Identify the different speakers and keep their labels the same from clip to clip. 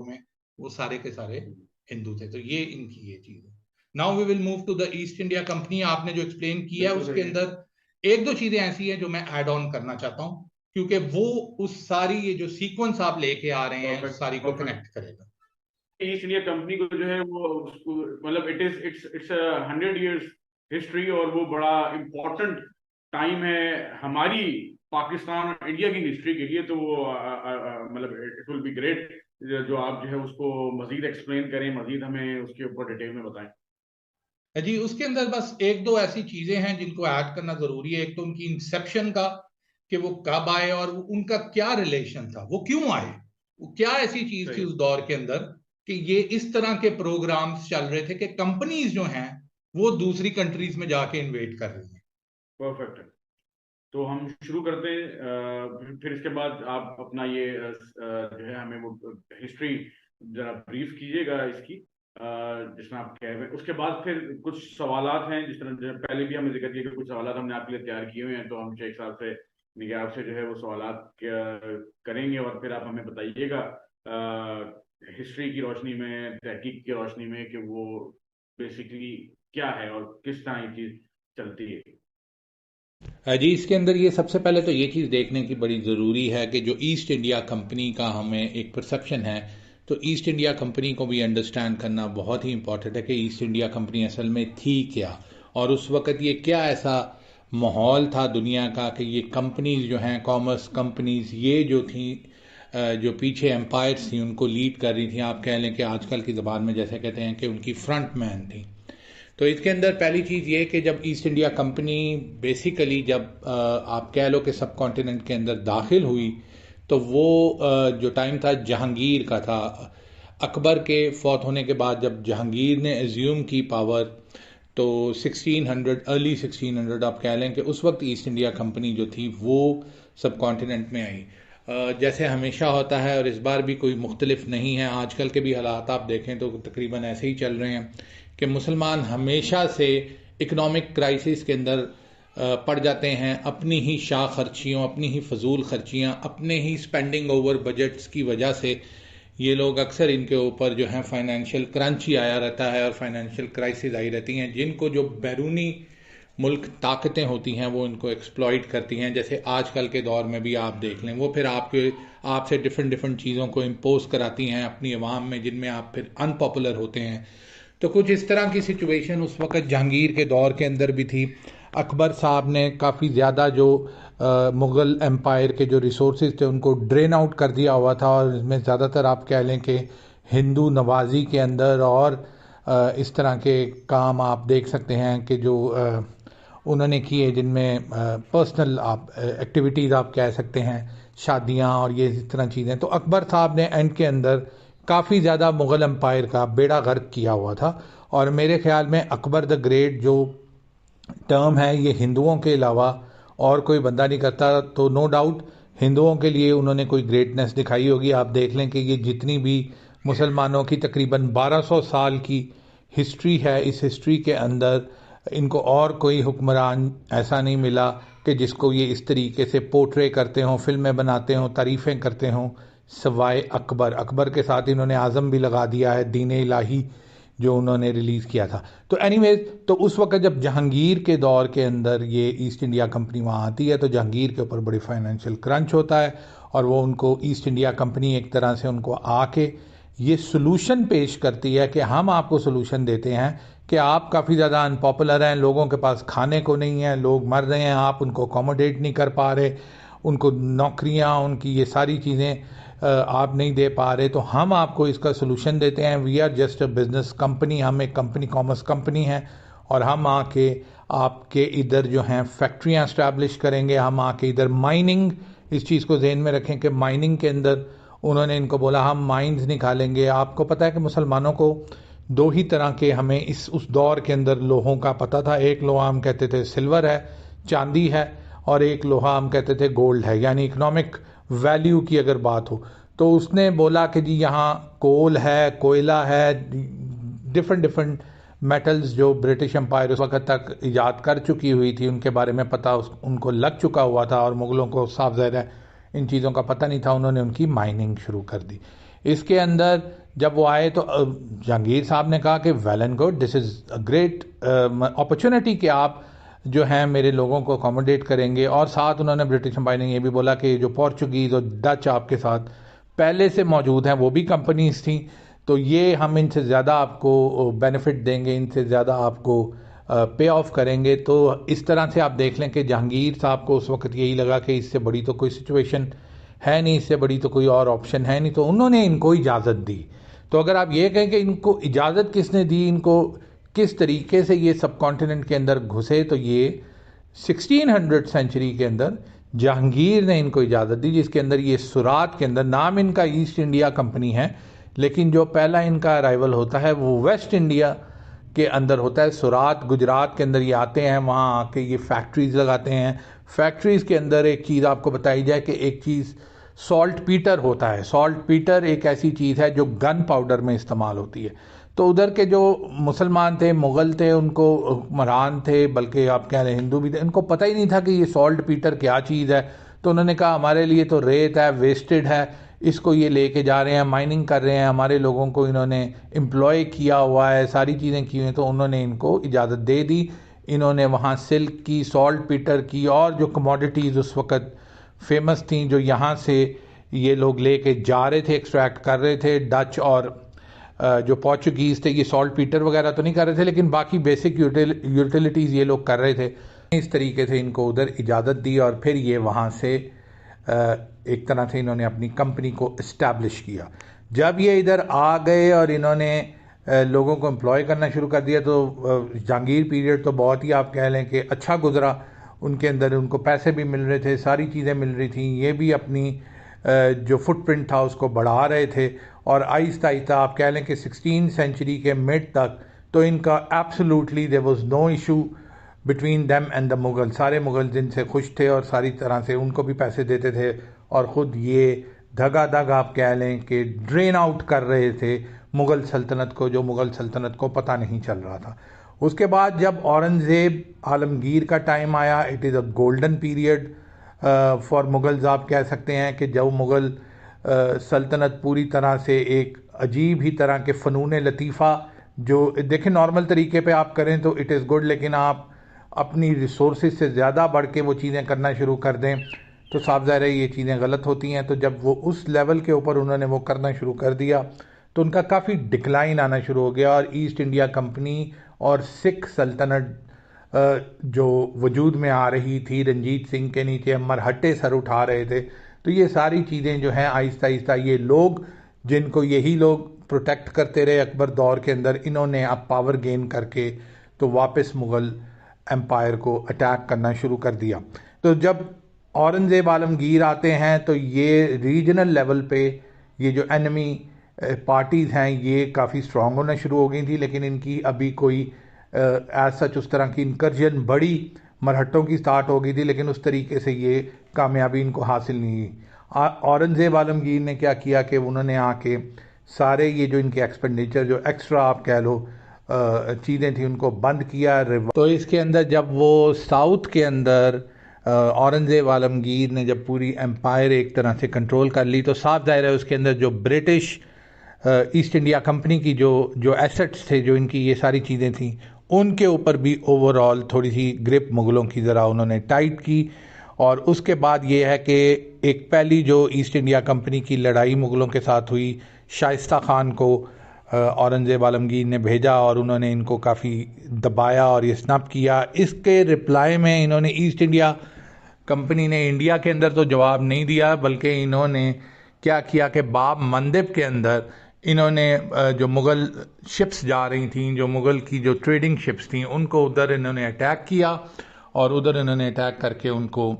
Speaker 1: में वो सारे के सारे हिंदू थे। तो ये इनकी ये चीज है। Now we will move to the East India Company. आपने जो एक्सप्लेन किया है उसके अंदर एक दो चीजें ऐसी हैं जो मैं ऐड ऑन करना चाहता हूं, क्योंकि वो उस सारी ये जो सीक्वेंस आप लेके आ रहे हैं सारी को कनेक्ट करेगा।
Speaker 2: ईस्ट इंडिया कंपनी को जो है वो मतलब इट्स 100 years हिस्ट्री, और वो बड़ा इम्पोर्टेंट टाइम है हमारी पाकिस्तान और इंडिया की हिस्ट्री के लिए। तो वो मतलब इट विल बी ग्रेट जो आप जो है उसको मजीद एक्सप्लेन करें, मजीद हमें उसके ऊपर डिटेल में बताएं।
Speaker 1: जी, उसके अंदर बस एक दो ऐसी चीजें हैं जिनको ऐड करना जरूरी है। एक तो उनकी इंसेप्शन का, कि वो कब आए और उनका क्या रिलेशन था, वो क्यों आए, वो क्या ऐसी चीज थी उस दौर के अंदर कि ये इस तरह के प्रोग्राम्स चल रहे थे कि कंपनीज जो हैं वो दूसरी कंट्रीज में जाके इन्वेट कर रही हैं।
Speaker 2: परफेक्ट है। तो हम शुरू करते हैं, फिर इसके बाद आप अपना ये जो है हमें वो हिस्ट्री जरा ब्रीफ कीजिएगा इसकी, जिसमें आप कह रहे हैं। उसके बाद फिर कुछ सवालात हैं, जिस तरह पहले भी हमने जिक्र किया कि कुछ सवालात हमने आपके लिए तैयार किए हुए हैं, तो हम शेख साहब से निगाह से जो है वो सवालात करेंगे, और फिर आप हमें बताइएगा हिस्ट्री की रोशनी में, तहकीक की रोशनी में, कि वो बेसिकली क्या है और किस तरह ये चीज चलती है।
Speaker 1: जी, इसके अंदर ये सबसे पहले तो ये चीज़ देखने की बड़ी ज़रूरी है कि जो ईस्ट इंडिया कंपनी का हमें एक परसेप्शन है, तो ईस्ट इंडिया कंपनी को भी अंडरस्टैंड करना बहुत ही इंपॉर्टेंट है कि ईस्ट इंडिया कंपनी असल में थी क्या, और उस वक़्त ये क्या ऐसा माहौल था दुनिया का कि ये कंपनीज जो हैं, कॉमर्स कंपनीज, ये जो थी जो पीछे एम्पायर्स थी उनको लीड कर रही थी। आप कह लें कि आजकल की ज़बान में जैसे कहते हैं कि उनकी फ्रंट मैन थी। तो इसके अंदर पहली चीज़ ये कि जब ईस्ट इंडिया कंपनी बेसिकली जब आप कह लो कि सब कॉन्टिनेंट के अंदर दाखिल हुई, तो वो जो टाइम था जहांगीर का था। अकबर के फौत होने के बाद जब जहांगीर ने एज्यूम की पावर, तो 1600 अर्ली 1600 आप कह लें कि उस वक्त ईस्ट इंडिया कंपनी जो थी वो सब कॉन्टिनेंट में आई। जैसे हमेशा होता है, और इस बार भी कोई मुख्तलिफ नहीं है, आजकल के भी हालात आप देखें तो तकरीबन ऐसे ही चल रहे हैं कि मुसलमान हमेशा से इकोनॉमिक क्राइसिस के अंदर पड़ जाते हैं। अपनी ही शाह खर्चियों, अपनी ही फजूल खर्चियाँ, अपने ही स्पेंडिंग ओवर बजट्स की वजह से ये लोग अक्सर, इनके ऊपर जो है फाइनेंशियल क्रंच ही आया रहता है और फाइनेंशियल क्राइसिस आई रहती हैं, जिनको जो बैरूनी मुल्क ताकतें होती हैं वो इनको एक्सप्लॉइट करती हैं। जैसे आजकल के दौर में भी आप देख लें, वो फिर आपसे डिफरेंट डिफरेंट चीज़ों को इम्पोज कराती हैं अपनी अवाम में, जिनमें आप फिर अनपॉपुलर होते हैं। तो कुछ इस तरह की सिचुएशन उस वक़्त जहांगीर के दौर के अंदर भी थी। अकबर साहब ने काफ़ी ज़्यादा जो मुग़ल एम्पायर के जो रिसोर्सेज थे उनको ड्रेन आउट कर दिया हुआ था, और इसमें ज़्यादातर आप कह लें कि हिंदू नवाजी के अंदर और इस तरह के काम आप देख सकते हैं कि जो उन्होंने किए, जिनमें पर्सनल आप एक्टिविटीज़ आप कह सकते हैं, शादियां और ये इस तरह चीज़ें। तो अकबर साहब ने एंड के अंदर काफ़ी ज़्यादा मुग़ल एम्पायर का बेड़ा गर्क किया हुआ था। और मेरे ख्याल में अकबर द ग्रेट जो टर्म है ये हिंदुओं के अलावा और कोई बंदा नहीं करता, तो नो डाउट हिंदुओं के लिए उन्होंने कोई ग्रेटनेस दिखाई होगी। आप देख लें कि ये जितनी भी मुसलमानों की तकरीबन 1200 साल की हिस्ट्री है, इस हिस्ट्री के अंदर इनको और कोई हुक्मरान ऐसा नहीं मिला कि जिसको ये इस तरीके से पोर्ट्रे करते हों, फिल्में बनाते हों, तारीफ़ें करते हों, सवाए अकबर। अकबर के साथ इन्होंने आज़म भी लगा दिया है, दीन इलाही जो उन्होंने रिलीज़ किया था। तो एनीवेज, तो उस वक्त जब जहांगीर के दौर के अंदर ये ईस्ट इंडिया कंपनी वहाँ आती है, तो जहांगीर के ऊपर बड़ी फाइनेंशियल क्रंच होता है, और वो उनको ईस्ट इंडिया कंपनी एक तरह से उनको आके ये सोल्यूशन पेश करती है कि हम आपको सोल्यूशन देते हैं कि आप काफ़ी ज़्यादा अनपॉपुलर हैं, लोगों के पास खाने को नहीं है, लोग मर रहे हैं, आप उनको अकोमोडेट नहीं कर पा रहे, उनको नौकरियां, उनकी ये सारी चीज़ें आप नहीं दे पा रहे, तो हम आपको इसका सोल्यूशन देते हैं। We are just a business company, हम एक कंपनी, कॉमर्स कंपनी है, और हम आके आपके इधर जो हैं फैक्ट्रियां इस्टेब्लिश करेंगे, हम आके इधर माइनिंग, इस चीज़ को जहन में रखें कि माइनिंग के अंदर उन्होंने इनको बोला हम माइंस निकालेंगे। आपको पता है कि मुसलमानों को दो ही तरह के, हमें इस उस दौर के अंदर लोहों का पता था। एक लोहा हम कहते थे सिल्वर है, चांदी है, और एक लोहा हम कहते थे गोल्ड है, यानी इकोनॉमिक वैल्यू की अगर बात हो। तो उसने बोला कि जी यहाँ कोल है, कोयला है, डिफरेंट डिफरेंट मेटल्स जो ब्रिटिश एम्पायर उस वक्त तक ईजाद कर चुकी हुई थी, उनके बारे में पता उनको लग चुका हुआ था, और मुग़लों को साफ ज़ाहिर है इन चीज़ों का पता नहीं था। उन्होंने उनकी माइनिंग शुरू कर दी। इसके अंदर जब वो आए तो जहांगीर साहब ने कहा कि well and good, this is a great opportunity कि आप जो हैं मेरे लोगों को अकोमोडेट करेंगे। और साथ उन्होंने ब्रिटिश एम्पायर ने ये भी बोला कि जो पोर्चुगीज़ और डच आपके साथ पहले से मौजूद हैं वो भी कंपनीज थी, तो ये हम इनसे ज़्यादा आपको बेनिफिट देंगे, इनसे ज़्यादा आपको पे ऑफ करेंगे। तो इस तरह से आप देख लें कि जहांगीर साहब को उस वक्त यही लगा कि इससे बड़ी तो कोई सिचुएशन है नहीं, इससे बड़ी तो कोई और ऑप्शन है नहीं, तो उन्होंने इनको इजाज़त दी। तो अगर आप ये कहें कि इनको इजाज़त किसने दी, इनको किस तरीके से ये सब कॉन्टिनेंट के अंदर घुसे, तो ये 1600 सेंचुरी के अंदर जहांगीर ने इनको इजाज़त दी, जिसके अंदर ये सुरात के अंदर, नाम इनका ईस्ट इंडिया कंपनी है लेकिन जो पहला इनका अराइवल होता है वो वेस्ट इंडिया के अंदर होता है। सुरात गुजरात के अंदर ये आते हैं, वहाँ आके ये फैक्ट्रीज लगाते हैं। फैक्ट्रीज के अंदर एक चीज़ आपको बताई जाए कि एक चीज़ सॉल्ट पीटर होता है। सॉल्ट पीटर एक ऐसी चीज़ है जो गन पाउडर में इस्तेमाल होती है। तो उधर के जो मुसलमान थे, मुग़ल थे, उनको हुक्मरान थे, बल्कि आप कह लें हिंदू भी थे, उनको पता ही नहीं था कि ये सॉल्ट पीटर क्या चीज़ है। तो उन्होंने कहा हमारे लिए तो रेत है, वेस्टेड है, इसको ये लेके जा रहे हैं, माइनिंग कर रहे हैं, हमारे लोगों को इन्होंने एम्प्लॉय किया हुआ है, सारी चीज़ें की हुई हैं। तो उन्होंने इनको इजाज़त दे दी। इन्होंने वहाँ सिल्क की, सॉल्ट पीटर की और जो कमोडिटीज़ उस वक़्त फेमस थी, जो यहाँ से ये लोग लेके जा रहे थे, एक्सट्रैक्ट कर रहे थे। डच और जो पोर्चुगीज़ थे ये सॉल्ट पीटर वगैरह तो नहीं कर रहे थे, लेकिन बाकी बेसिक यूटिलिटीज़ ये लोग कर रहे थे। इस तरीके से इनको उधर इजाज़त दी और फिर ये वहाँ से एक तरह से इन्होंने अपनी कंपनी को इस्टेब्लिश किया। जब ये इधर आ गए और इन्होंने लोगों को एम्प्लॉय करना शुरू कर दिया, तो जहांगीर पीरियड तो बहुत ही आप कह लें कि अच्छा गुजरा। उनके अंदर उनको पैसे भी मिल रहे थे, सारी चीज़ें मिल रही थी। ये भी अपनी जो फुटप्रिंट था उसको बढ़ा रहे थे और आहिस्ता आहिस्ता आप कह लें कि 16 सेंचुरी के मिड तक तो इनका absolutely there was no issue between them and the Mughal. सारे मुगल जिनसे खुश थे और सारी तरह से उनको भी पैसे देते थे और ख़ुद ये धगाधग आप कह लें कि ड्रेन आउट कर रहे थे मुग़ल सल्तनत को, जो मुग़ल सल्तनत को पता नहीं चल रहा था। उसके बाद जब औरंगज़ेब आलमगीर का टाइम आया, it is a golden period for Mughals. आप कह सकते हैं कि जब मुग़ल सल्तनत पूरी तरह से एक अजीब ही तरह के फ़नून लतीफ़ा, जो देखें नॉर्मल तरीके पे आप करें तो इट इज़ गुड, लेकिन आप अपनी रिसोर्सेज से ज़्यादा बढ़ के वो चीज़ें करना शुरू कर दें तो साफ ज़ाहिर है ये चीज़ें गलत होती हैं। तो जब वो उस लेवल के ऊपर उन्होंने वो करना शुरू कर दिया तो उनका काफ़ी डिक्लाइन आना शुरू हो गया और ईस्ट इंडिया कंपनी और सिख सल्तनत जो वजूद में आ रही थी, रंजीत सिंह के नीचे मरहट्टे सर उठा रहे थे। तो ये सारी चीज़ें जो हैं आहिस्ता आहिस्ता ये लोग, जिनको यही लोग प्रोटेक्ट करते रहे अकबर दौर के अंदर, इन्होंने अब पावर गेन करके तो वापस मुग़ल एम्पायर को अटैक करना शुरू कर दिया। तो जब औरंगज़ेब आलमगीर आते हैं तो ये रीजनल लेवल पे ये जो एनिमी पार्टीज़ हैं ये काफ़ी स्ट्रॉन्ग होना शुरू हो गई थी, लेकिन इनकी अभी कोई एज सच उस तरह की इनकर्जन बड़ी मरहट्टों की स्टार्ट हो गई थी, लेकिन उस तरीके से ये कामयाबी इनको हासिल नहीं हुई। औरंगज़ेब आलमगीर ने क्या किया कि उन्होंने आके सारे ये जो इनके एक्सपेंडिचर, जो एक्स्ट्रा आप कह लो चीज़ें थी, उनको बंद किया। तो इसके अंदर जब वो साउथ के अंदर औरंगज़ेब आलमगीर ने जब पूरी एम्पायर एक तरह से कंट्रोल कर ली, तो साफ ज़ाहिर है उसके अंदर जो ब्रिटिश ईस्ट इंडिया कंपनी की जो एसेट्स थे, जो इनकी ये सारी चीज़ें थी, उनके ऊपर भी ओवरऑल थोड़ी सी ग्रिप मुग़लों की ज़रा उन्होंने टाइट की। और उसके बाद ये है कि एक पहली जो ईस्ट इंडिया कंपनी की लड़ाई मुग़लों के साथ हुई, शाइस्ता खान को औरंगज़ेब आलमगीर ने भेजा और उन्होंने इनको काफ़ी दबाया और ये स्नब किया। इसके रिप्लाई में इन्होंने ईस्ट इंडिया कंपनी ने इंडिया के अंदर तो जवाब नहीं दिया, बल्कि इन्होंने क्या किया कि बाब मंदिब के अंदर इन्होंने जो मुग़ल शिप्स जा रही थी, जो मुग़ल की जो ट्रेडिंग शिप्स थी, उनको उधर इन्होंने अटैक किया और उधर इन्होंने अटैक करके उनको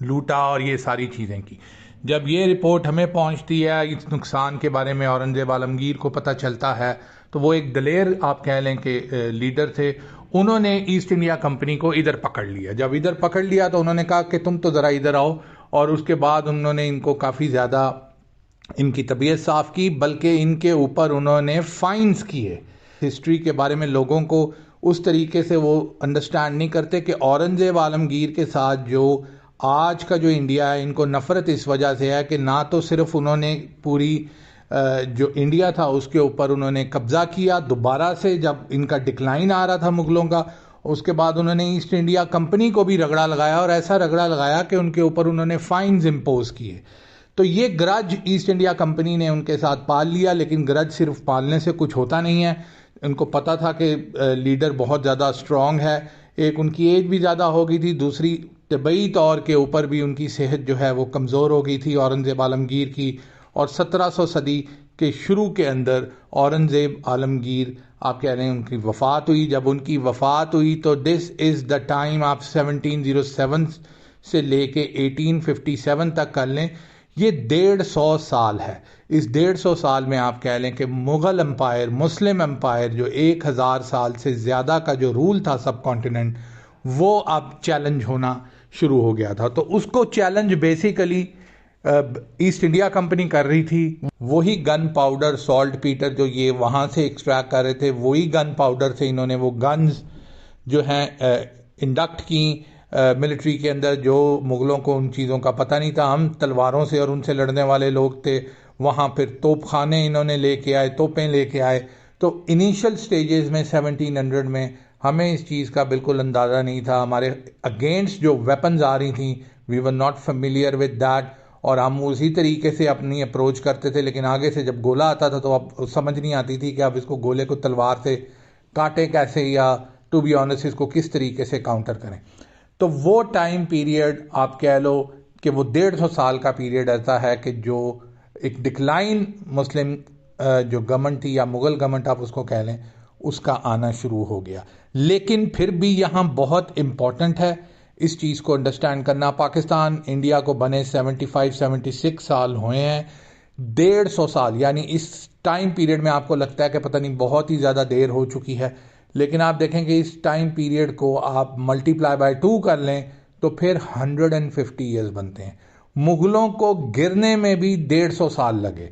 Speaker 1: लूटा और ये सारी चीज़ें की। जब ये रिपोर्ट हमें पहुंचती है, इस नुकसान के बारे में औरंगज़ेब आलमगीर को पता चलता है, तो वो एक दलेर आप कह लें कि लीडर थे। उन्होंने ईस्ट इंडिया कंपनी को इधर पकड़ लिया। जब इधर पकड़ लिया तो उन्होंने कहा कि तुम तो ज़रा इधर आओ, और उसके बाद उन्होंने इनको काफ़ी ज़्यादा इनकी तबीयत साफ़ की, बल्कि इनके ऊपर उन्होंने फ़ाइन्स किए। हिस्ट्री के बारे में लोगों को उस तरीके से वो अंडरस्टैंड नहीं करते कि औरंगज़ेब आलमगीर के साथ जो आज का जो इंडिया है, इनको नफ़रत इस वजह से है कि ना तो सिर्फ उन्होंने पूरी जो इंडिया था उसके ऊपर उन्होंने कब्जा किया दोबारा से, जब इनका डिक्लाइन आ रहा था मुगलों का। उसके बाद उन्होंने ईस्ट इंडिया कंपनी को भी रगड़ा लगाया, और ऐसा रगड़ा लगाया कि उनके ऊपर उन्होंने फाइन्स इम्पोज किए। तो ये ग्रज ईस्ट इंडिया कंपनी ने उनके साथ पाल लिया, लेकिन ग्रज सिर्फ पालने से कुछ होता नहीं है। उनको पता था कि लीडर बहुत ज़्यादा स्ट्रांग है, एक उनकी एज भी ज़्यादा हो गई थी, दूसरी तबई तौर के ऊपर भी उनकी सेहत जो है वो कमज़ोर हो गई थी औरंगज़ेब आलमगीर की। और 1700 सदी के शुरू के अंदर औरंगज़ेब आलमगीर, आप कह रहे हैं, उनकी वफ़ात हुई। जब उनकी वफ़ात हुई तो दिस इज़ द टाइम, आप 1707 से लेके 1857 तक कर लें, ये 150 साल है। इस 150 साल में आप कह लें कि मुग़ल एम्पायर, मुस्लिम एम्पायर, जो 1000 साल से ज़्यादा का जो रूल था सब कॉन्टिनेंट, वो अब चैलेंज होना शुरू हो गया था। तो उसको challenge basically east India company कर रही थी। वही गन पाउडर, सॉल्ट पीटर जो ये वहाँ से एक्सट्रैक्ट कर रहे थे, वही गन पाउडर से इन्होंने वो गन्स जो हैं इंडक्ट की मिलिट्री के अंदर। जो मुग़लों को उन चीज़ों का पता नहीं था, हम तलवारों से और उनसे लड़ने वाले लोग थे। वहाँ फिर तोपखाने इन्होंने लेके आए, तोपें लेके आए। तो इनिशियल स्टेजेस में 1700 में हमें इस चीज़ का बिल्कुल अंदाज़ा नहीं था। हमारे अगेंस्ट जो वेपन्स आ रही थी, we were not familiar with that, और हम उसी तरीके से अपनी अप्रोच करते थे। लेकिन आगे से जब गोला आता था तो अब समझ नहीं आती थी कि अब इसको गोले को तलवार से काटे कैसे, या टू बी ऑनेस्ट इसको किस तरीके से काउंटर करें। तो वो टाइम पीरियड आप कह लो कि वो 150 साल का पीरियड ऐसा है कि जो एक डिक्लाइन मुस्लिम जो गवर्नमेंट थी, या मुग़ल गवर्नमेंट आप उसको कह लें, उसका आना शुरू हो गया। लेकिन फिर भी यहाँ बहुत इम्पॉर्टेंट है इस चीज़ को अंडरस्टैंड करना। पाकिस्तान इंडिया को बने 75-76 साल हुए हैं। 150 साल, यानी इस टाइम पीरियड में आपको लगता है कि पता नहीं बहुत ही ज़्यादा देर हो चुकी है, लेकिन आप देखें कि इस टाइम पीरियड को आप मल्टीप्लाई बाय 2 कर लें तो फिर 150 ईयर्स बनते हैं। मुग़लों को गिरने में भी 150 साल लगे।